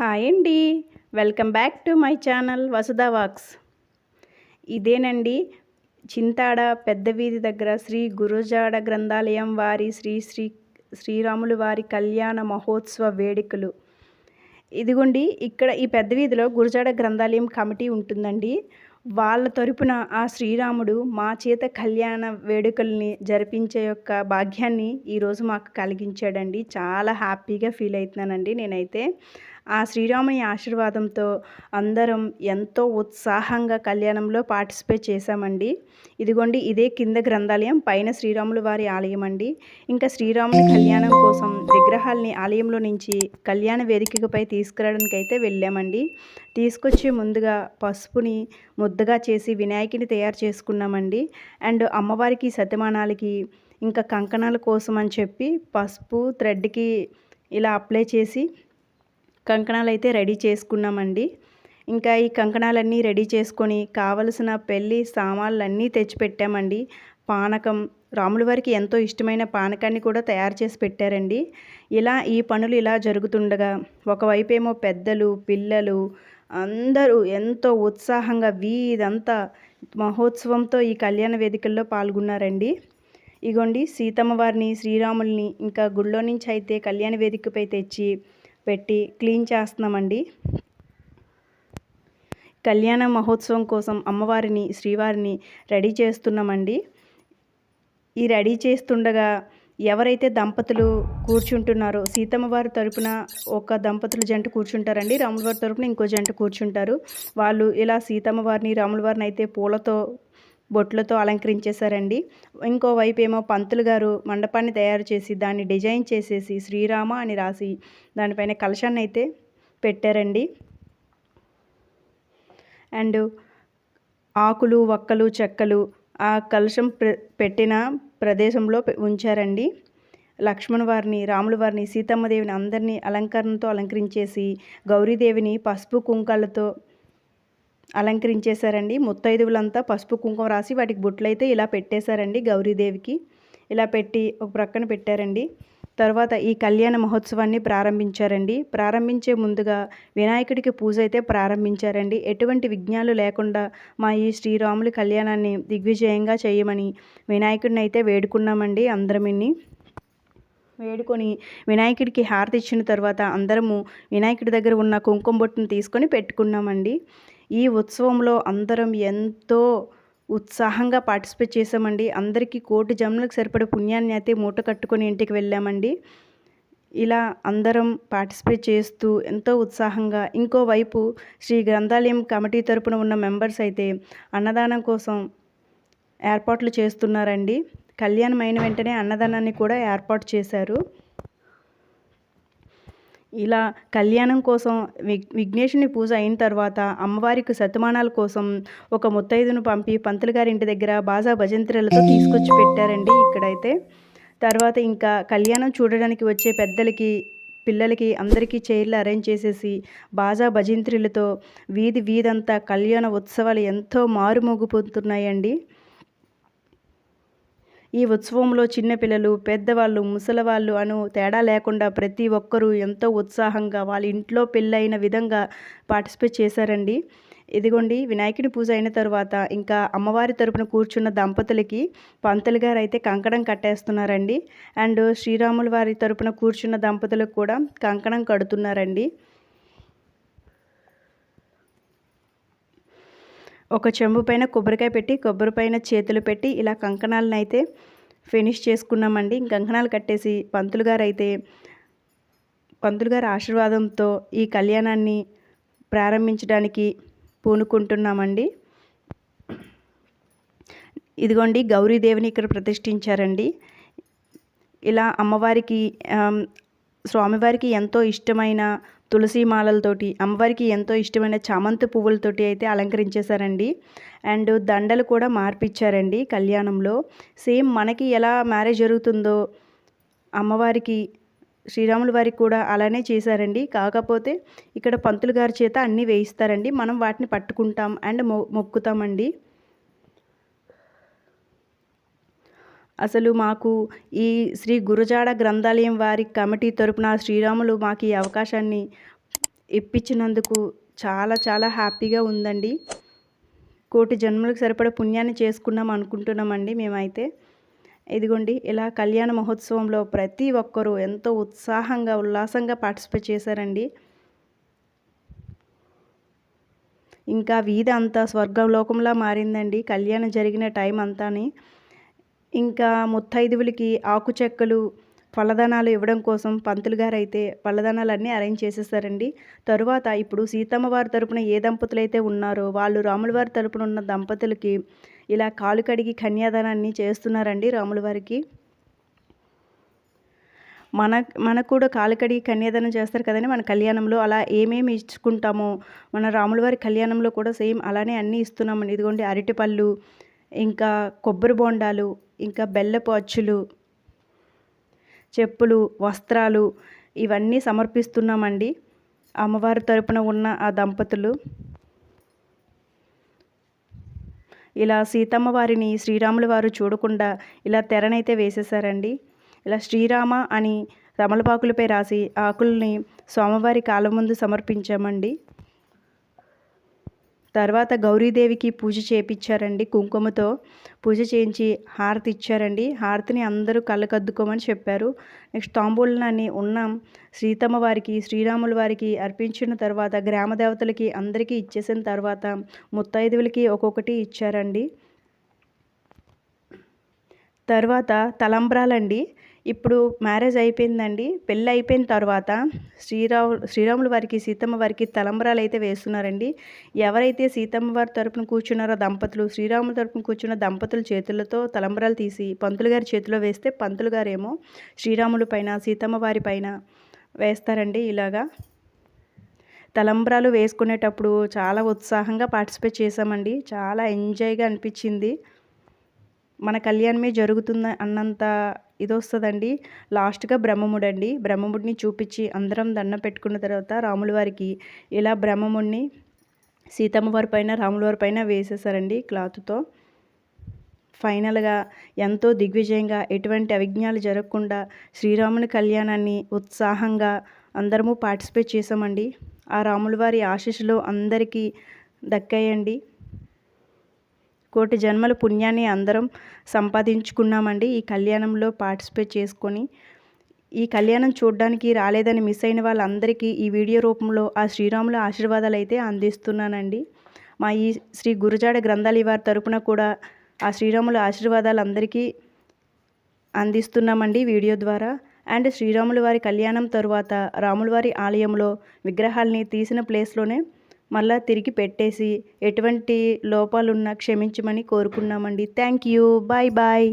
Hi అండి. Welcome back to my channel Vasudha Vox. ఇదేనండి చింతాడ పెద్ద వీధి దగ్గర శ్రీ గురుజాడ గ్రంథాలయం వారి శ్రీరాములు వారి కళ్యాణ మహోత్సవ వేడుకలు. ఇదిగోండి ఇక్కడ ఈ పెద్ద వీధిలో గురుజాడ గ్రంథాలయం కమిటీ ఉంటుందండి. వాళ్ళ తరపున ఆ శ్రీరాముడు మా చేత కళ్యాణ వేడుకల్ని జరిపించే యొక్క భాగ్యాన్ని ఈరోజు మాకు కలిగించాడండి. చాలా హ్యాపీగా ఫీల్ అవుతున్నానండి నేనైతే. ఆ శ్రీరాముని ఆశీర్వాదంతో అందరం ఎంతో ఉత్సాహంగా కళ్యాణంలో పార్టిసిపేట్ చేశామండి. ఇదిగోండి ఇదే కింద గ్రంథాలయం, పైన శ్రీరాములు వారి ఆలయం అండి. ఇంకా శ్రీరాముని కళ్యాణం కోసం విగ్రహాల్ని ఆలయంలో నుంచి కళ్యాణ వేదికపై తీసుకురావడానికి అయితే వెళ్ళామండి. తీసుకొచ్చే ముందుగా పసుపుని ముద్దగా చేసి వినాయకుని తయారు చేసుకున్నామండి. అండ్ అమ్మవారికి సతమానాలకి ఇంకా కంకణాల కోసం అని చెప్పి పసుపు థ్రెడ్కి ఇలా అప్లై చేసి కంకణాలు అయితే రెడీ చేసుకున్నామండి. ఇంకా ఈ కంకణాలన్నీ రెడీ చేసుకొని కావలసిన పెళ్ళి సామాన్లన్నీ తెచ్చిపెట్టామండి. పానకం, రాముల వారికి ఎంతో ఇష్టమైన పానకాన్ని కూడా తయారు చేసి పెట్టారండి. ఈ పనులు ఇలా జరుగుతుండగా ఒకవైపు ఏమో పెద్దలు పిల్లలు అందరూ ఎంతో ఉత్సాహంగా వీధంతా మహోత్సవంతో ఈ కళ్యాణ వేదికల్లో పాల్గొన్నారండి. ఇగోండి సీతమ్మ వారిని శ్రీరాముల్ని ఇంకా గుళ్ళో నుంచి అయితే కళ్యాణ వేదికపై తెచ్చి పెట్టి క్లీన్ చేస్తున్నామండి. కళ్యాణ మహోత్సవం కోసం అమ్మవారిని శ్రీవారిని రెడీ చేస్తున్నామండి. ఈ రెడీ చేస్తుండగా ఎవరైతే దంపతులు కూర్చుంటున్నారో సీతమ్మ వారి తరపున ఒక దంపతుల జంట కూర్చుంటారండి, రాముల వారి తరపున ఇంకో జంట కూర్చుంటారు. వాళ్ళు ఇలా సీతమ్మ వారిని రాముల వారిని అయితే పూలతో బొట్లతో అలంకరించేశారండి. ఇంకోవైపు ఏమో పంతులు గారు మండపాన్ని తయారు చేసి దాన్ని డిజైన్ చేసేసి శ్రీరామ అని రాసి దానిపైన కలశాన్ని అయితే పెట్టారండి. అండ్ ఆకులు వక్కలు చెక్కలు ఆ కలశం పెట్టిన ప్రదేశంలో ఉంచారండి. లక్ష్మణ్ వారిని రాముల వారిని సీతమ్మదేవిని అందరినీ అలంకరణతో అలంకరించేసి గౌరీదేవిని పసుపు కుంకాలతో అలంకరించేశారండి. ముత్తైదువులంతా పసుపు కుంకుమ రాసి వాటికి బొట్లయితే ఇలా పెట్టేశారండి. గౌరీదేవికి ఇలా పెట్టి ఒక ప్రక్కన పెట్టారండి. తర్వాత ఈ కళ్యాణ మహోత్సవాన్ని ప్రారంభించారండి. ప్రారంభించే ముందుగా వినాయకుడికి పూజ అయితే ప్రారంభించారండి. ఎటువంటి విఘ్నాలు లేకుండా మా ఈ శ్రీరాముల కళ్యాణాన్ని దిగ్విజయంగా చేయమని వినాయకుడిని అయితే వేడుకున్నామండి. అందరమిన్ని వేడుకొని వినాయకుడికి హారతి ఇచ్చిన తర్వాత అందరము వినాయకుడి దగ్గర ఉన్న కుంకుమ బొట్టును తీసుకొని పెట్టుకున్నామండి. ఈ ఉత్సవంలో అందరం ఎంతో ఉత్సాహంగా పార్టిసిపేట్ చేసామండి. అందరికీ కోటి జన్మలకు సరిపడే పుణ్యాన్ని అయితే మూట కట్టుకొని ఇంటికి వెళ్ళామండి. ఇలా అందరం పార్టిసిపేట్ చేస్తూ ఎంతో ఉత్సాహంగా ఇంకోవైపు శ్రీ గ్రంథాలయం కమిటీ తరపున ఉన్న మెంబర్స్ అయితే అన్నదానం కోసం ఏర్పాట్లు చేస్తున్నారండి. కళ్యాణం అయిన వెంటనే అన్నదానాన్ని కూడా ఏర్పాటు చేశారు. ఇలా కళ్యాణం కోసం విఘ్నేశుని పూజ అయిన తర్వాత అమ్మవారికి సతమానాల కోసం ఒక ముత్తైదును పంపి పంతులు గారి ఇంటి దగ్గర బాజా భజంత్రులతో తీసుకొచ్చి పెట్టారండి. ఇక్కడైతే తర్వాత ఇంకా కళ్యాణం చూడడానికి వచ్చే పెద్దలకి పిల్లలకి అందరికీ చైర్లు అరేంజ్ చేసేసి బాజా భజంత్రులతో వీధంతా కళ్యాణ ఉత్సవాలు ఎంతో మారుమోగిపోతున్నాయండి. ఈ ఉత్సవంలో చిన్నపిల్లలు పెద్దవాళ్ళు ముసలివాళ్ళు అను తేడా లేకుండా ప్రతి ఒక్కరూ ఎంతో ఉత్సాహంగా వాళ్ళ ఇంట్లో పెళ్ళైన విధంగా పార్టిసిపేట్ చేశారండి. ఇదిగోండి వినాయకుడి పూజ అయిన తర్వాత ఇంకా అమ్మవారి తరపున కూర్చున్న దంపతులకి పంతులు గారు అయితే కంకణం కట్టేస్తున్నారండి. అండ్ శ్రీరాముల వారి తరపున కూర్చున్న దంపతులకు కూడా కంకణం కడుతున్నారండి. ఒక చెంబు పైన కొబ్బరికాయ పెట్టి కొబ్బరి పైన చేతులు పెట్టి ఇలా కంకణాలను అయితే ఫినిష్ చేసుకున్నామండి. కంకణాలు కట్టేసి పంతులు గారి ఆశీర్వాదంతో ఈ కళ్యాణాన్ని ప్రారంభించడానికి పూనుకుంటున్నామండి. ఇదిగోండి గౌరీదేవిని ఇక్కడ ప్రతిష్ఠించారండి. ఇలా అమ్మవారికి స్వామివారికి ఎంతో ఇష్టమైన తులసి మాలలతోటి అమ్మవారికి ఎంతో ఇష్టమైన చామంతి పువ్వులతోటి అయితే అలంకరించేశారండి. అండ్ దండలు కూడా మార్పిచ్చారండి కళ్యాణంలో. సేమ్ మనకి ఎలా మ్యారేజ్ జరుగుతుందో అమ్మవారికి శ్రీరాముల వారికి కూడా అలానే చేశారండి. కాకపోతే ఇక్కడ పంతులు గారి చేత అన్నీ వేయిస్తారండి. మనం వాటిని పట్టుకుంటాం అండ్ మొక్కుతామండి. అసలు మాకు ఈ శ్రీ గురుజాడ గ్రంథాలయం వారి కమిటీ తరపున శ్రీరాములు మాకు ఈ అవకాశాన్ని ఇప్పించినందుకు చాలా చాలా హ్యాపీగా ఉందండి. కోటి జన్మలకు సరిపడా పుణ్యాన్ని చేసుకున్నాం అనుకుంటున్నామండి మేమైతే. ఇదిగోండి ఇలా కళ్యాణ మహోత్సవంలో ప్రతి ఒక్కరూ ఎంతో ఉత్సాహంగా ఉల్లాసంగా పార్టిసిపేట్ చేశారండి. ఇంకా వీధి అంతా స్వర్గలోకంలా మారిందండి కళ్యాణం జరిగిన టైం అంతాని. ఇంకా ముత్తైదువులకి ఆకు చెక్కలు పళ్ళదనాలు ఇవ్వడం కోసం పంతులు గారు అయితే పళ్ళదనాలన్నీ అరేంజ్ చేసేసారండి. తరువాత ఇప్పుడు సీతమ్మ వారి తరపున ఏ దంపతులైతే ఉన్నారో వాళ్ళు రాముల వారి తరపున ఉన్న దంపతులకి ఇలా కాలు కడిగి కన్యాదానాన్ని చేస్తున్నారండి రాముల వారికి. మనకు కూడా కాలు కడిగి కన్యాదానం చేస్తారు కదండి మన కళ్యాణంలో. అలా ఏమేమి ఇచ్చుకుంటామో మన రాముల వారి కళ్యాణంలో కూడా సేమ్ అలానే అన్నీ ఇస్తున్నామండి. ఇదిగోండి అరటిపళ్ళు, ఇంకా కొబ్బరి బోండాలు, ఇంకా బెల్లపు అచ్చులు, చెప్పులు, వస్త్రాలు ఇవన్నీ సమర్పిస్తున్నామండి అమ్మవారి తరపున ఉన్న ఆ దంపతులు. ఇలా సీతమ్మ వారిని శ్రీరాముల వారు చూడకుండా ఇలా తెరనైతే వేసేసారండి. ఇలా శ్రీరామ అని తమలపాకులపై రాసి ఆకుల్ని స్వామివారి కాళ్ళ ముందు సమర్పించామండి. తర్వాత గౌరీదేవికి పూజ చేయించారండి. కుంకుమతో పూజ చేయించి హారతి ఇచ్చారండి. హారతిని అందరూ కళ్ళకద్దుకోమని చెప్పారు. నెక్స్ట్ తాంబూలాన్ని ఉన్న సీతమ్మ వారికి శ్రీరాముల వారికి అర్పించిన తర్వాత గ్రామ దేవతలకి అందరికీ ఇచ్చేసిన తర్వాత ముత్తైదువులకి ఒక్కొక్కటి ఇచ్చారండి. తర్వాత తలంబ్రాలండి. ఇప్పుడు మ్యారేజ్ అయిపోయిందండి. పెళ్ళి అయిపోయిన తర్వాత శ్రీరాముల వారికి సీతమ్మ వారికి తలంబ్రాలు అయితే వేస్తున్నారండి. ఎవరైతే సీతమ్మ వారి తరపున కూర్చున్నారో దంపతులు శ్రీరాముల తరపున కూర్చున్న దంపతుల చేతులతో తలంబ్రాలు తీసి పంతులు గారి చేతిలో వేస్తే పంతులు గారేమో శ్రీరాముల పైన సీతమ్మ వారి పైన వేస్తారండి. ఇలాగా తలంబ్రాలు వేసుకునేటప్పుడు చాలా ఉత్సాహంగా పార్టిసిపేట్ చేశామండి. చాలా ఎంజాయ్గా అనిపించింది. మన కళ్యాణమే జరుగుతుంది అన్నంత ఇది వస్తుందండి. లాస్ట్గా బ్రహ్మముడండి. బ్రహ్మముడిని చూపించి అందరం దండం పెట్టుకున్న తర్వాత రాముల వారికి ఇలా బ్రహ్మముడిని సీతమ్మ వారి పైన రాముల వారి పైన వేసేసారండి క్లాత్తో. ఫైనల్గా ఎంతో దిగ్విజయంగా ఎటువంటి అవిఘ్నాలు జరగకుండా శ్రీరాముని కళ్యాణాన్ని ఉత్సాహంగా అందరము పార్టిసిపేట్ చేసామండి. ఆ రాముల వారి ఆశీస్సులు అందరికీ దక్కాయండి. కోటి జన్మల పుణ్యాన్ని అందరం సంపాదించుకున్నామండి ఈ కళ్యాణంలో పార్టిసిపేట్ చేసుకొని. ఈ కళ్యాణం చూడడానికి రాలేదని మిస్ అయిన వాళ్ళందరికీ ఈ వీడియో రూపంలో ఆ శ్రీరాముల ఆశీర్వాదాలు అయితే అందిస్తున్నానండి. మా ఈ శ్రీ గురజాడ గ్రంథాలయ వారి తరపున కూడా ఆ శ్రీరాముల ఆశీర్వాదాలు అందరికీ అందిస్తున్నామండి వీడియో ద్వారా. అండ్ శ్రీరాముల వారి కళ్యాణం తరువాత రాముల వారి ఆలయంలో విగ్రహాల్ని తీసిన ప్లేస్లోనే మళ్ళీ తిరిగి పెట్టేసి ఎటువంటి లోపాలున్నా క్షమించమని కోరుకున్నామండి. Thank you. Bye bye.